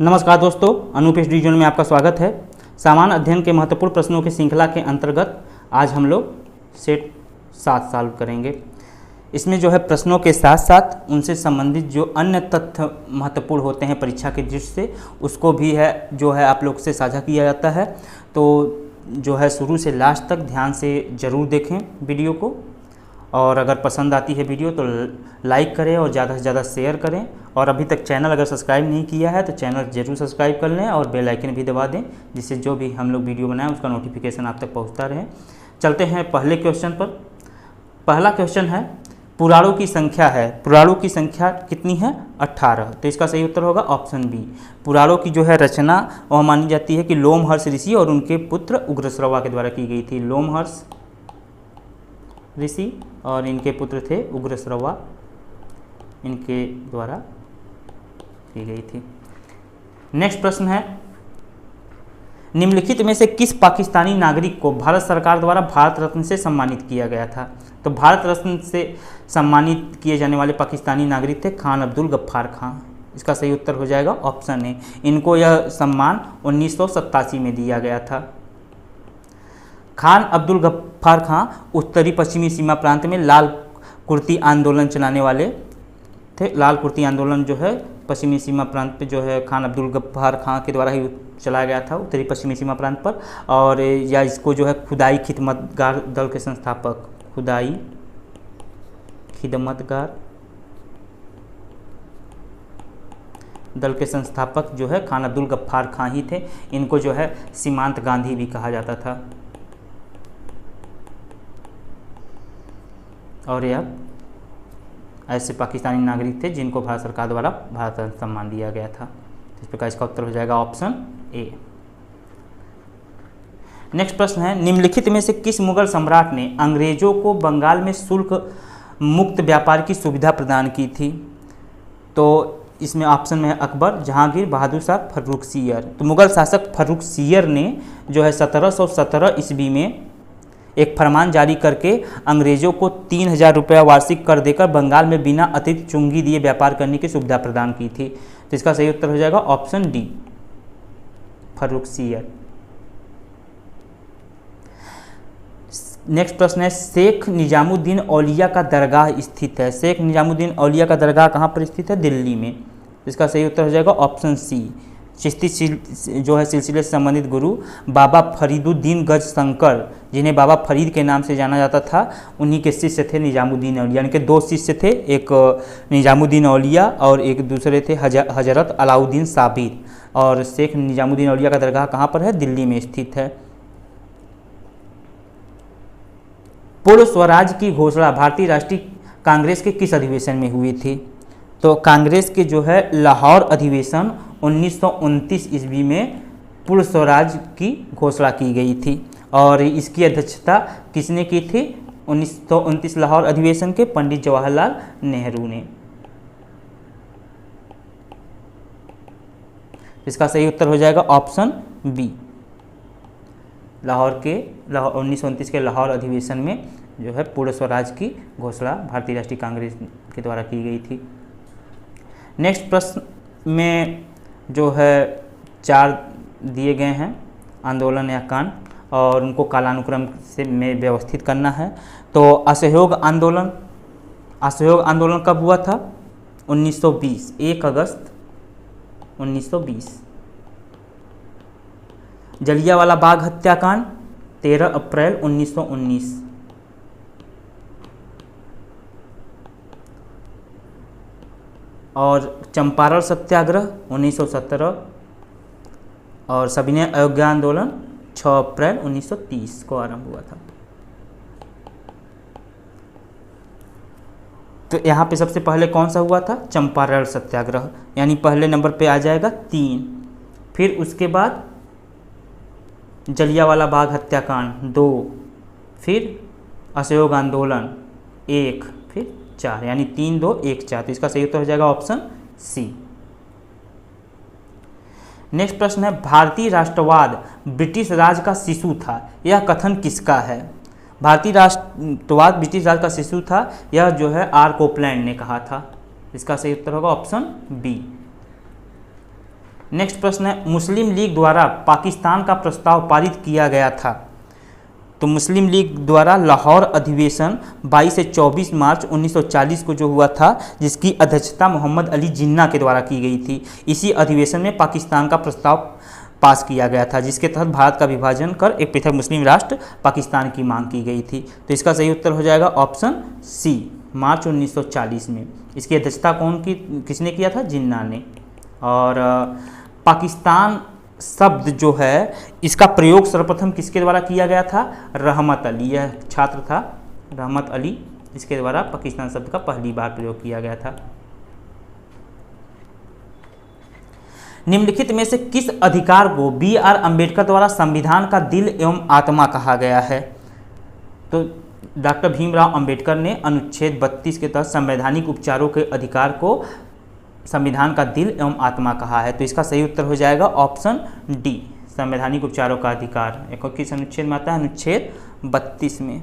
नमस्कार दोस्तों, अनूप डिवीजन में आपका स्वागत है। सामान्य अध्ययन के महत्वपूर्ण प्रश्नों की श्रृंखला के अंतर्गत आज हम लोग सेट 7 सॉल्व करेंगे। इसमें जो है प्रश्नों के साथ साथ उनसे संबंधित जो अन्य तथ्य महत्वपूर्ण होते हैं परीक्षा की दृष्टि से, उसको भी आप लोग से साझा किया जाता है। तो जो है शुरू से लास्ट तक ध्यान से ज़रूर देखें वीडियो को, और अगर पसंद आती है वीडियो तो लाइक करें और ज़्यादा से ज़्यादा शेयर करें। और अभी तक चैनल अगर सब्सक्राइब नहीं किया है तो चैनल ज़रूर सब्सक्राइब कर लें और बेल आइकन भी दबा दें, जिससे जो भी हम लोग वीडियो बनाएं उसका नोटिफिकेशन आप तक पहुंचता रहे। चलते हैं पहले क्वेश्चन पर। पहला क्वेश्चन है, पुराणों की संख्या है। पुराणों की संख्या कितनी है? 18। तो इसका सही उत्तर होगा ऑप्शन बी। पुराणों की जो है रचना वह मानी जाती है कि लोमहर्ष ऋषि और उनके पुत्र उग्रश्रवा के द्वारा की गई थी। लोमहर्ष ऋषि और इनके पुत्र थे उग्रश्रवा, इनके द्वारा की गई थी। नेक्स्ट प्रश्न है, निम्नलिखित में से किस पाकिस्तानी नागरिक को भारत सरकार द्वारा भारत रत्न से सम्मानित किया गया था? तो भारत रत्न से सम्मानित किए जाने वाले पाकिस्तानी नागरिक थे खान अब्दुल गफ्फार खान। इसका सही उत्तर हो जाएगा ऑप्शन ए। इनको यह सम्मान 1987 में दिया गया था। खान अब्दुल गफ्फार खान उत्तरी पश्चिमी सीमा प्रांत में लाल कुर्ती आंदोलन चलाने वाले थे। लाल कुर्ती आंदोलन जो है पश्चिमी सीमा प्रांत पे जो है खान अब्दुल गफ्फार खान के द्वारा ही चलाया गया था, उत्तरी पश्चिमी सीमा प्रांत पर। और या इसको जो है खुदाई खिदमतगार दल के संस्थापक, खुदाई खिदमतगार दल के संस्थापक जो है खान अब्दुल गफ्फार खान ही थे। इनको जो है सीमांत गांधी भी कहा जाता था। और यह ऐसे पाकिस्तानी नागरिक थे जिनको भारत सरकार द्वारा भारत रत्न सम्मान दिया गया था। इस प्रकार इसका उत्तर हो जाएगा ऑप्शन ए। नेक्स्ट प्रश्न है, निम्नलिखित में से किस मुगल सम्राट ने अंग्रेजों को बंगाल में शुल्क मुक्त व्यापार की सुविधा प्रदान की थी? तो इसमें ऑप्शन में है अकबर, जहांगीर, बहादुर शाह, फर्रुखसियर। तो मुगल शासक फर्रुखसियर ने जो है 1717 ईस्वी में एक फरमान जारी करके अंग्रेजों को 3000 रुपया वार्षिक कर देकर बंगाल में बिना अतिरिक्त चुंगी दिए व्यापार करने की सुविधा प्रदान की थी। तो इसका सही उत्तर हो जाएगा ऑप्शन डी, फर्रुखसियर। नेक्स्ट प्रश्न है, शेख निजामुद्दीन औलिया का दरगाह स्थित है। शेख निजामुद्दीन औलिया का दरगाह कहाँ पर स्थित है? दिल्ली में। इसका सही उत्तर हो जाएगा ऑप्शन सी। चिश्ती जो है सिलसिले से संबंधित गुरु बाबा फरीदुद्दीन गज शंकर, जिन्हें बाबा फरीद के नाम से जाना जाता था, उन्हीं के शिष्य थे निजामुद्दीन औलिया। इनके 2 शिष्य थे, एक निजामुद्दीन औलिया और एक दूसरे थे हजरत अलाउद्दीन साबिर। और शेख निजामुद्दीन औलिया का दरगाह कहाँ पर है? दिल्ली में स्थित है। पूर्ण स्वराज की घोषणा भारतीय राष्ट्रीय कांग्रेस के किस अधिवेशन में हुई थी? तो कांग्रेस के जो है लाहौर अधिवेशन 1929 ईस्वी में पूर्ण स्वराज की घोषणा की गई थी। और इसकी अध्यक्षता किसने की थी? 1929 लाहौर अधिवेशन के पंडित जवाहरलाल नेहरू ने। इसका सही उत्तर हो जाएगा ऑप्शन बी। लाहौर 1929 के लाहौर अधिवेशन में जो है पूर्ण स्वराज की घोषणा भारतीय राष्ट्रीय कांग्रेस के द्वारा की गई थी। नेक्स्ट प्रश्न में जो है 4 दिए गए हैं आंदोलन या कांड, और उनको कालानुक्रम से में व्यवस्थित करना है। तो असहयोग आंदोलन कब हुआ था? 1920, 1 अगस्त 1920। जलियांवाला बाग हत्याकांड 13 अप्रैल 1919। और चंपारण सत्याग्रह 1917। और सविनय अवज्ञा आंदोलन 6 अप्रैल 1930 को आरंभ हुआ था। तो यहाँ पे सबसे पहले कौन सा हुआ था? चंपारण सत्याग्रह, यानी पहले नंबर पे आ जाएगा 3। फिर उसके बाद जलियांवाला बाग हत्याकांड 2, फिर असहयोग आंदोलन 1, फिर 4, यानी 3, 2, 1, 4। तो इसका सही उत्तर हो जाएगा ऑप्शन सी। नेक्स्ट प्रश्न है, भारतीय राष्ट्रवाद ब्रिटिश राज का शिशु था, यह कथन किसका है? भारतीय राष्ट्रवाद ब्रिटिश राज का शिशु था, यह जो है आर कोपलैंड ने कहा था। इसका सही उत्तर होगा ऑप्शन बी। नेक्स्ट प्रश्न है, मुस्लिम लीग द्वारा पाकिस्तान का प्रस्ताव पारित किया गया था। तो मुस्लिम लीग द्वारा लाहौर अधिवेशन 22 से 24 मार्च 1940 को जो हुआ था, जिसकी अध्यक्षता मोहम्मद अली जिन्ना के द्वारा की गई थी। इसी अधिवेशन में पाकिस्तान का प्रस्ताव पास किया गया था, जिसके तहत भारत का विभाजन कर एक पृथक मुस्लिम राष्ट्र पाकिस्तान की मांग की गई थी। तो इसका सही उत्तर हो जाएगा ऑप्शन सी, मार्च 1940 में। इसकी अध्यक्षता किसने किया था? जिन्ना ने। और पाकिस्तान शब्द जो है, इसका प्रयोग सर्वप्रथम किसके द्वारा किया गया था? रहमत अली, यह छात्र था रहमत अली, इसके द्वारा पाकिस्तान शब्द का पहली बार प्रयोग किया गया था। निम्नलिखित में से किस अधिकार को बी.आर. अम्बेडकर द्वारा संविधान का दिल एवं आत्मा कहा गया है? तो डॉक्टर भीमराव अंबेडकर ने अनुच्छेद 32 के तहत संवैधानिक उपचारों के अधिकार को संविधान का दिल एवं आत्मा कहा है। तो इसका सही उत्तर हो जाएगा ऑप्शन डी, संवैधानिक उपचारों का अधिकार। किस अनुच्छेद में आता है? अनुच्छेद 32 में।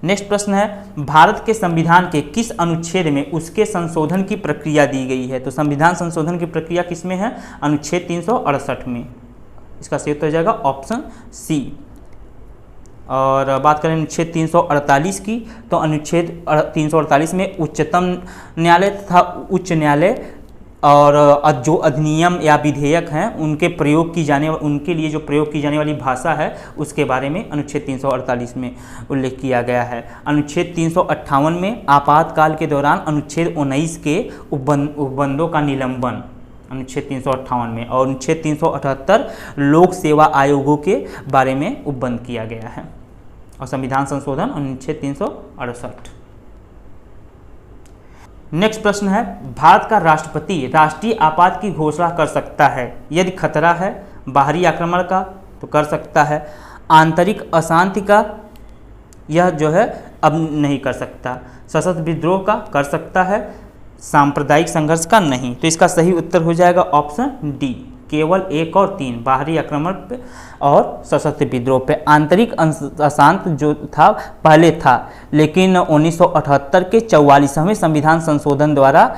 नेक्स्ट प्रश्न है, भारत के संविधान के किस अनुच्छेद में उसके संशोधन की प्रक्रिया दी गई है? तो संविधान संशोधन की प्रक्रिया किस में है? अनुच्छेद 368 में। इसका सही उत्तर हो जाएगा ऑप्शन सी। और बात करें अनुच्छेद 348 की, तो अनुच्छेद 348 में उच्चतम न्यायालय तथा उच्च न्यायालय और जो अधिनियम या विधेयक हैं उनके लिए जो प्रयोग की जाने वाली भाषा है उसके बारे में अनुच्छेद 348 में उल्लेख किया गया है। अनुच्छेद 358 में आपातकाल के दौरान अनुच्छेद 19 के उपबंधों का निलंबन, अनुच्छेद 358 में। और अनुच्छेद 378 लोक सेवा आयोगों के बारे में उपबंध किया गया है। और संविधान संशोधन अनुच्छेद 368। नेक्स्ट प्रश्न है, भारत का राष्ट्रपति राष्ट्रीय आपात की घोषणा कर सकता है यदि खतरा है बाहरी आक्रमण का, तो कर सकता है। आंतरिक अशांति का, यह जो है अब नहीं कर सकता। सशस्त्र विद्रोह का कर सकता है। सांप्रदायिक संघर्ष का नहीं। तो इसका सही उत्तर हो जाएगा ऑप्शन डी, केवल 1 और 3, बाहरी आक्रमण पे और सशस्त्र विद्रोह पे। आंतरिक अशांत जो था पहले था, लेकिन 1978 के 44वें संविधान संशोधन द्वारा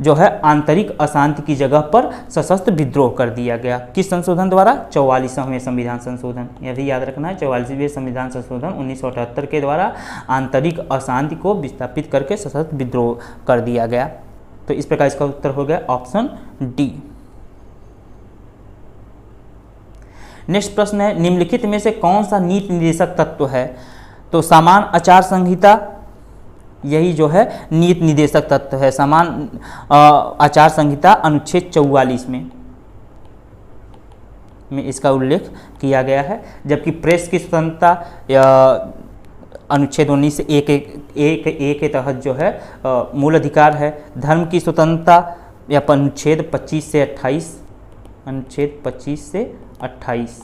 जो है आंतरिक अशांति की जगह पर सशस्त्र विद्रोह कर दिया गया। किस संशोधन द्वारा? 44वें संविधान संशोधन, यह भी याद रखना है। 44वें संविधान संशोधन 1978 के द्वारा आंतरिक अशांति को विस्थापित करके सशस्त्र विद्रोह कर दिया गया। तो इस प्रकार इसका उत्तर हो गया ऑप्शन डी। नेक्स्ट प्रश्न है, निम्नलिखित में से कौन सा नीति निर्देशक तत्व है? तो सामान्य आचार संहिता, यही जो है नीति निर्देशक तत्व है। सामान्य आचार संहिता अनुच्छेद 44 में इसका उल्लेख किया गया है। जबकि प्रेस की स्वतंत्रता अनुच्छेद 19 से एक के तहत जो है मूल अधिकार है। धर्म की स्वतंत्रता या अनुच्छेद 25 से 28, अनुच्छेद 25 से 28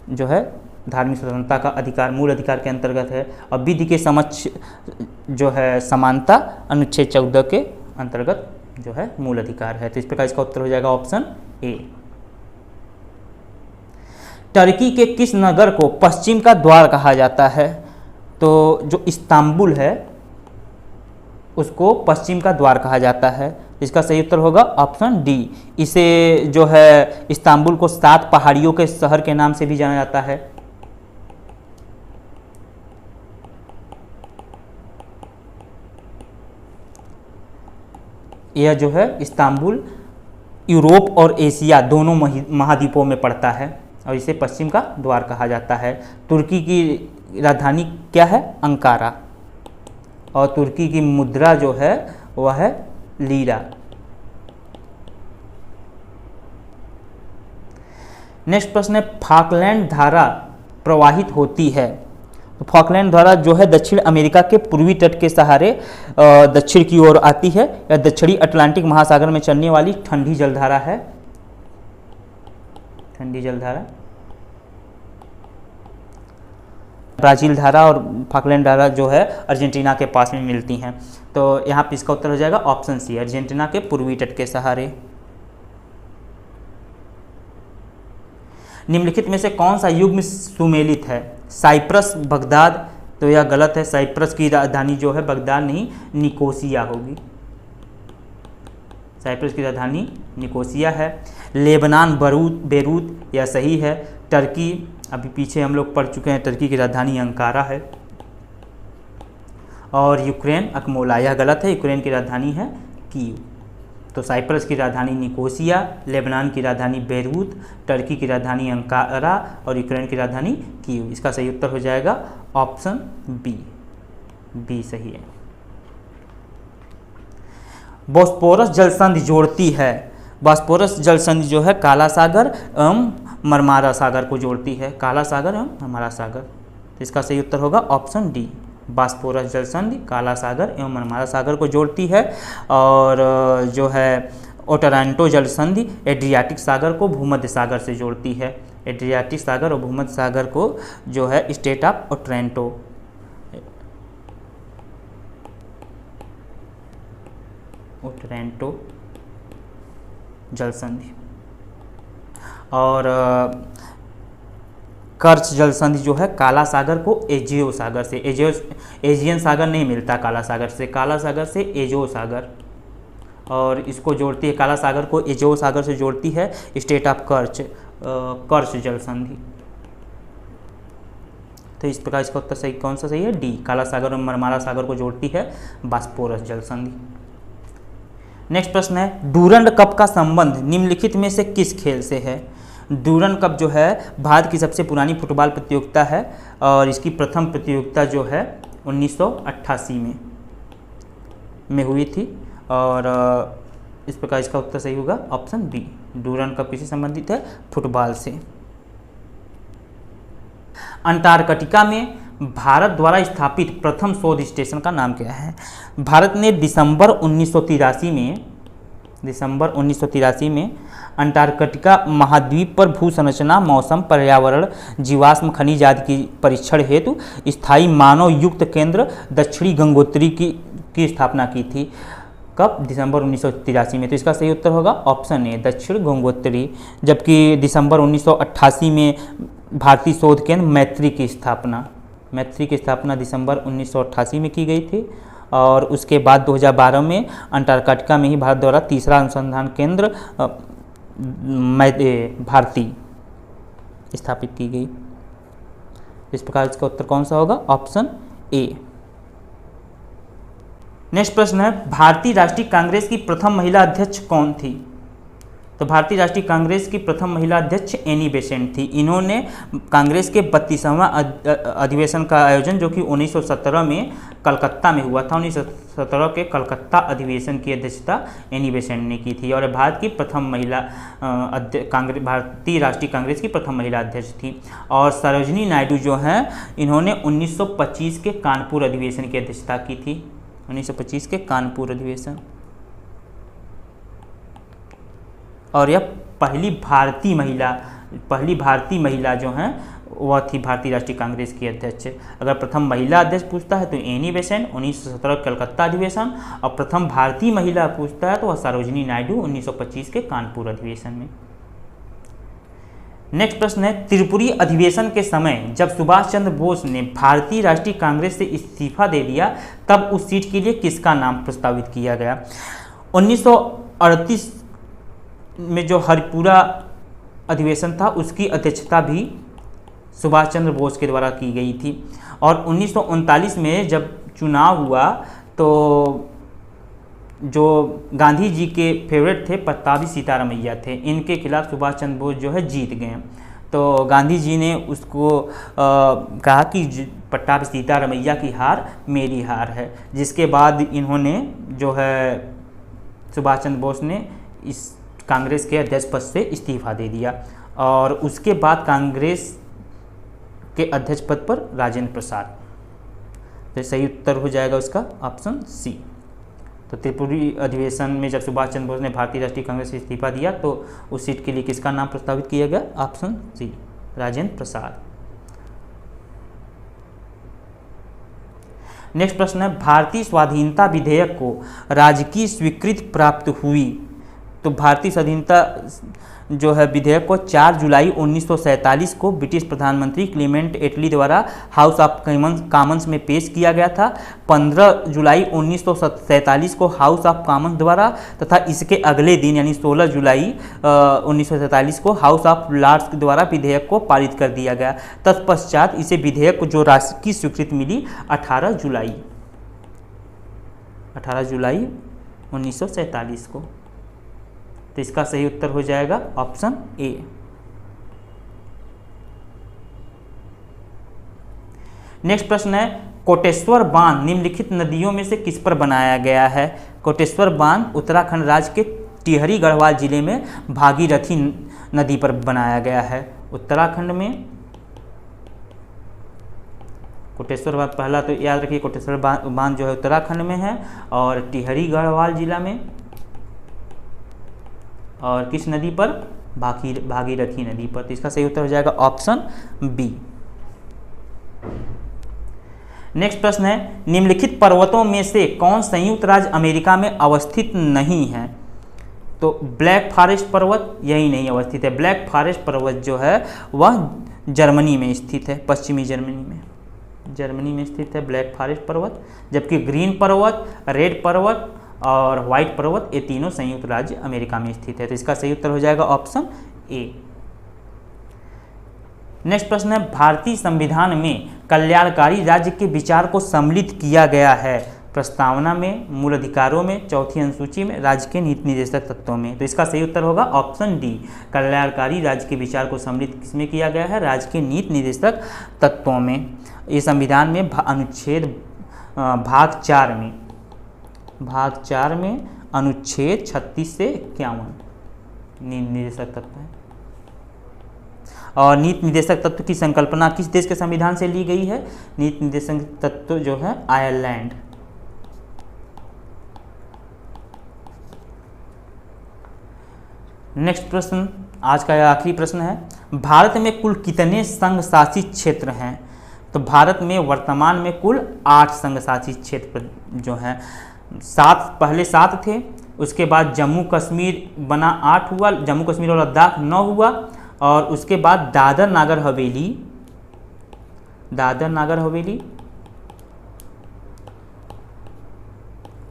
जो है धार्मिक स्वतंत्रता का अधिकार मूल अधिकार के अंतर्गत है। और विधि के समक्ष जो है समानता अनुच्छेद 14 के अंतर्गत जो है मूल अधिकार है। तो इस प्रकार इसका उत्तर हो जाएगा ऑप्शन ए। टर्की के किस नगर को पश्चिम का द्वार कहा जाता है? तो जो इस्तांबुल है उसको पश्चिम का द्वार कहा जाता है। इसका सही उत्तर होगा ऑप्शन डी। इसे जो है इस्तांबुल को 7 पहाड़ियों के शहर के नाम से भी जाना जाता है। यह जो है इस्तांबुल यूरोप और एशिया दोनों महाद्वीपों में पड़ता है और इसे पश्चिम का द्वार कहा जाता है। तुर्की की राजधानी क्या है? अंकारा। और तुर्की की मुद्रा जो है वह है लीरा। नेक्स्ट प्रश्न है, फॉकलैंड धारा प्रवाहित होती है। तो फॉकलैंड धारा जो है दक्षिण अमेरिका के पूर्वी तट के सहारे दक्षिण की ओर आती है। यह दक्षिणी अटलांटिक महासागर में चलने वाली ठंडी जलधारा है। ठंडी जलधारा। ब्राज़ील धारा और फॉकलैंड धारा जो है अर्जेंटीना के पास में मिलती हैं। तो यहाँ पे इसका उत्तर हो जाएगा ऑप्शन सी, अर्जेंटीना के पूर्वी तट के सहारे। निम्नलिखित में से कौन सा युग्म सुमेलित है? साइप्रस, बगदाद, तो यह गलत है। साइप्रस की राजधानी जो है बगदाद नहीं, निकोसिया होगी। साइप्रस की राजधानी निकोसिया है। लेबनान बेरूत, यह सही है। टर्की, अभी पीछे हम लोग पढ़ चुके हैं, टर्की की राजधानी अंकारा है। और यूक्रेन अकमोला, यह गलत है। यूक्रेन की राजधानी है कीव। तो साइप्रस की राजधानी निकोसिया, लेबनान की राजधानी बेरूत, टर्की की राजधानी अंकारा और यूक्रेन की राजधानी कीव। इसका सही उत्तर हो जाएगा ऑप्शन बी सही है। बॉस्पोरस जल संधि जोड़ती है, बॉस्पोरस जल संधि जो है काला सागर एवं मरमारा सागर को जोड़ती है, काला सागर एवं मरमारा सागर। तो इसका सही उत्तर होगा ऑप्शन डी। बॉस्पोरस जल संधि काला सागर एवं मरमारा सागर को जोड़ती है। और जो है ओटरांटो जल संधि एड्रियाटिक सागर को भूमध्य सागर से जोड़ती है। एड्रियाटिक सागर और भूमध्य सागर को जो है स्टेट ऑफ ओटरांटो, ओटरांटो जल संधि। और कर्च जल संधि जो है काला सागर को एजियो सागर से, एजियन सागर नहीं मिलता काला सागर से, काला सागर से एजियो सागर, और इसको जोड़ती है, काला सागर को एजियो सागर से जोड़ती है स्टेट ऑफ कर्च जल संधि। तो इस प्रकार इसका उत्तर सही कौन सा सही है? डी, काला सागर और मरमारा सागर को जोड़ती है बॉस्पोरस जल संधि। नेक्स्ट प्रश्न है, डूरंड कप का संबंध निम्नलिखित में से किस खेल से है? डूरंड कप जो है भारत की सबसे पुरानी फुटबॉल प्रतियोगिता है और इसकी प्रथम प्रतियोगिता जो है 1988 में हुई थी। और इस प्रकार इसका उत्तर सही होगा ऑप्शन बी। डूरंड कप किससे संबंधित है? फुटबॉल से। अंटार्कटिका में भारत द्वारा स्थापित प्रथम शोध स्टेशन का नाम क्या है? भारत ने दिसंबर 1983 में अंटार्कटिका महाद्वीप पर भू संरचना, मौसम, पर्यावरण, जीवाश्म खनिज आदि की परीक्षण हेतु स्थायी मानव युक्त केंद्र दक्षिणी गंगोत्री की स्थापना की थी। कब? दिसंबर 1983 में। तो इसका सही उत्तर होगा ऑप्शन ए, दक्षिण गंगोत्री। जबकि दिसंबर 1988 में भारतीय शोध केंद्र मैत्री की स्थापना दिसंबर 1988 में की गई थी। और उसके बाद 2012 में अंटार्कटिका में ही भारत द्वारा तीसरा अनुसंधान केंद्र भारती स्थापित की गई। इस प्रकार इसका उत्तर कौन सा होगा? Option A. नेक्स्ट प्रश्न है, भारतीय राष्ट्रीय कांग्रेस की प्रथम महिला अध्यक्ष कौन थी? तो भारतीय राष्ट्रीय कांग्रेस की प्रथम महिला अध्यक्ष एनी बेसेंट थी। इन्होंने कांग्रेस के 32वां अधिवेशन का आयोजन, जो कि 1917 में कलकत्ता में हुआ था, 1917 के कलकत्ता अधिवेशन की अध्यक्षता एनी बेसेंट ने की थी। और भारत की प्रथम महिला भारतीय राष्ट्रीय कांग्रेस की प्रथम महिला अध्यक्ष थी। और सरोजिनी नायडू जो हैं, इन्होंने 1925 के कानपुर अधिवेशन की अध्यक्षता की थी। 1925 के कानपुर अधिवेशन। और यह पहली भारतीय महिला जो हैं वह थी भारतीय राष्ट्रीय कांग्रेस की अध्यक्ष। अगर प्रथम महिला अध्यक्ष पूछता है तो एनी बेसेंट 1917 कलकत्ता अधिवेशन, और प्रथम भारतीय महिला पूछता है तो वह सरोजिनी नायडू 1925 के कानपुर अधिवेशन में। नेक्स्ट प्रश्न है, त्रिपुरी अधिवेशन के समय जब सुभाष चंद्र बोस ने भारतीय राष्ट्रीय कांग्रेस से इस्तीफा दे दिया, तब उस सीट के लिए किसका नाम प्रस्तावित किया गया? 1938 में जो हरिपुरा अधिवेशन था उसकी अध्यक्षता भी सुभाष चंद्र बोस के द्वारा की गई थी। और 1939 में जब चुनाव हुआ तो जो गांधी जी के फेवरेट थे पट्टाभी सीतारमैया थे, इनके खिलाफ सुभाष चंद्र बोस जो है जीत गए। तो गांधी जी ने उसको कहा कि पट्टाभी सीतारमैया की हार मेरी हार है, जिसके बाद इन्होंने जो है सुभाष चंद्र बोस ने इस कांग्रेस के अध्यक्ष पद से इस्तीफा दे दिया। और उसके बाद कांग्रेस के अध्यक्ष पद पर राजेंद्र प्रसाद। तो सही उत्तर हो जाएगा उसका ऑप्शन सी। तो त्रिपुरी अधिवेशन में जब सुभाष चंद्र बोस ने भारतीय राष्ट्रीय कांग्रेस से इस्तीफा दिया तो उस सीट के लिए किसका नाम प्रस्तावित किया गया? Option C, Rajendra Prasad. Next प्रश्न है, भारतीय स्वाधीनता विधेयक को राजकीय स्वीकृति प्राप्त हुई तो भारतीय स्वाधीनता जो है विधेयक को 4 जुलाई 1947 को ब्रिटिश प्रधानमंत्री क्लीमेंट एटली द्वारा हाउस ऑफ कॉमन्स में पेश किया गया था। 15 जुलाई 1947 को हाउस ऑफ कॉमन्स द्वारा तथा इसके अगले दिन यानी 16 जुलाई 1947 को हाउस ऑफ लॉर्ड्स द्वारा विधेयक को पारित कर दिया गया। तत्पश्चात इसे विधेयक को जो राष्ट्र की स्वीकृति मिली 18 जुलाई 1947 को। तो इसका सही उत्तर हो जाएगा ऑप्शन ए। नेक्स्ट प्रश्न है, कोटेश्वर बांध निम्नलिखित नदियों में से किस पर बनाया गया है? कोटेश्वर बांध उत्तराखंड राज्य के टिहरी गढ़वाल जिले में भागीरथी नदी पर बनाया गया है। उत्तराखंड में कोटेश्वर बांध, पहला तो याद रखिए कोटेश्वर बांध जो है उत्तराखंड में है और टिहरी गढ़वाल जिला में, और किस नदी पर? भागीरथी नदी पर। तो इसका सही उत्तर हो जाएगा ऑप्शन बी। नेक्स्ट प्रश्न है, निम्नलिखित पर्वतों में से कौन संयुक्त राज्य अमेरिका में अवस्थित नहीं है? तो ब्लैक फॉरेस्ट पर्वत यही नहीं अवस्थित है। ब्लैक फॉरेस्ट पर्वत जो है वह जर्मनी में स्थित है, पश्चिमी जर्मनी में स्थित है ब्लैक फॉरेस्ट पर्वत। जबकि ग्रीन पर्वत, रेड पर्वत और व्हाइट पर्वत ये तीनों संयुक्त राज्य अमेरिका में स्थित है। तो इसका सही उत्तर हो जाएगा ऑप्शन ए। नेक्स्ट प्रश्न है, भारतीय संविधान में कल्याणकारी राज्य के विचार को सम्मिलित किया गया है? प्रस्तावना में, मूल अधिकारों में, चौथी अनुसूची में, राज्य के नीति निर्देशक तत्वों में। तो इसका सही उत्तर होगा ऑप्शन डी। कल्याणकारी राज्य के विचार को सम्मिलित किसमें किया गया है? राज्य के नीति निर्देशक तत्वों में। ये संविधान में अनुच्छेद भाग 4 में अनुच्छेद 36 से 51 नीति निर्देशक तत्व है। और नीति निर्देशक तत्व की संकल्पना किस देश के संविधान से ली गई है? नीति निर्देशक तत्व जो है आयरलैंड। नेक्स्ट प्रश्न, आज का यह आखिरी प्रश्न है, भारत में कुल कितने संघ शासित क्षेत्र हैं? तो भारत में वर्तमान में कुल 8 संघ शासित क्षेत्र जो हैं, 7 पहले 7 थे, उसके बाद जम्मू कश्मीर बना 8 हुआ, जम्मू कश्मीर और लद्दाख 9 हुआ, और उसके बाद दादर नागर हवेली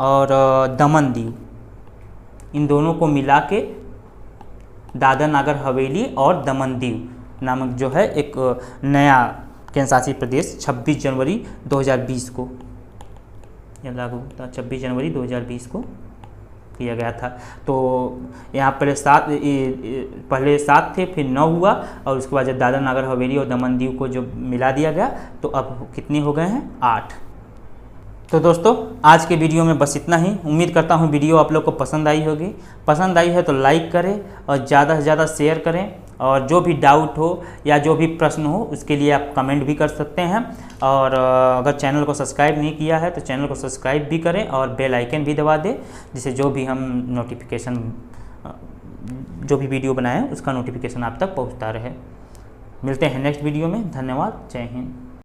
और दमन दीव, इन दोनों को मिला के दादर नागर हवेली और दमन दीव नामक जो है एक नया केंद्र शासित प्रदेश 26 जनवरी 2020 को लागू था। 26 जनवरी 2020 को किया गया था। तो यहाँ पहले 7 थे, फिर 9 हुआ, और उसके बाद जब दादर नागर हवेली और दमन दीव को जो मिला दिया गया तो अब कितने हो गए हैं? 8। तो दोस्तों आज के वीडियो में बस इतना ही। उम्मीद करता हूँ वीडियो आप लोग को पसंद आई होगी। पसंद आई है तो लाइक करें और ज़्यादा से ज़्यादा शेयर करें, और जो भी डाउट हो या जो भी प्रश्न हो उसके लिए आप कमेंट भी कर सकते हैं। और अगर चैनल को सब्सक्राइब नहीं किया है तो चैनल को सब्सक्राइब भी करें और बेल आइकन भी दबा दें, जिससे जो भी हम नोटिफिकेशन जो भी वीडियो बनाएं उसका नोटिफिकेशन आप तक पहुंचता रहे। मिलते हैं नेक्स्ट वीडियो में। धन्यवाद। जय हिंद।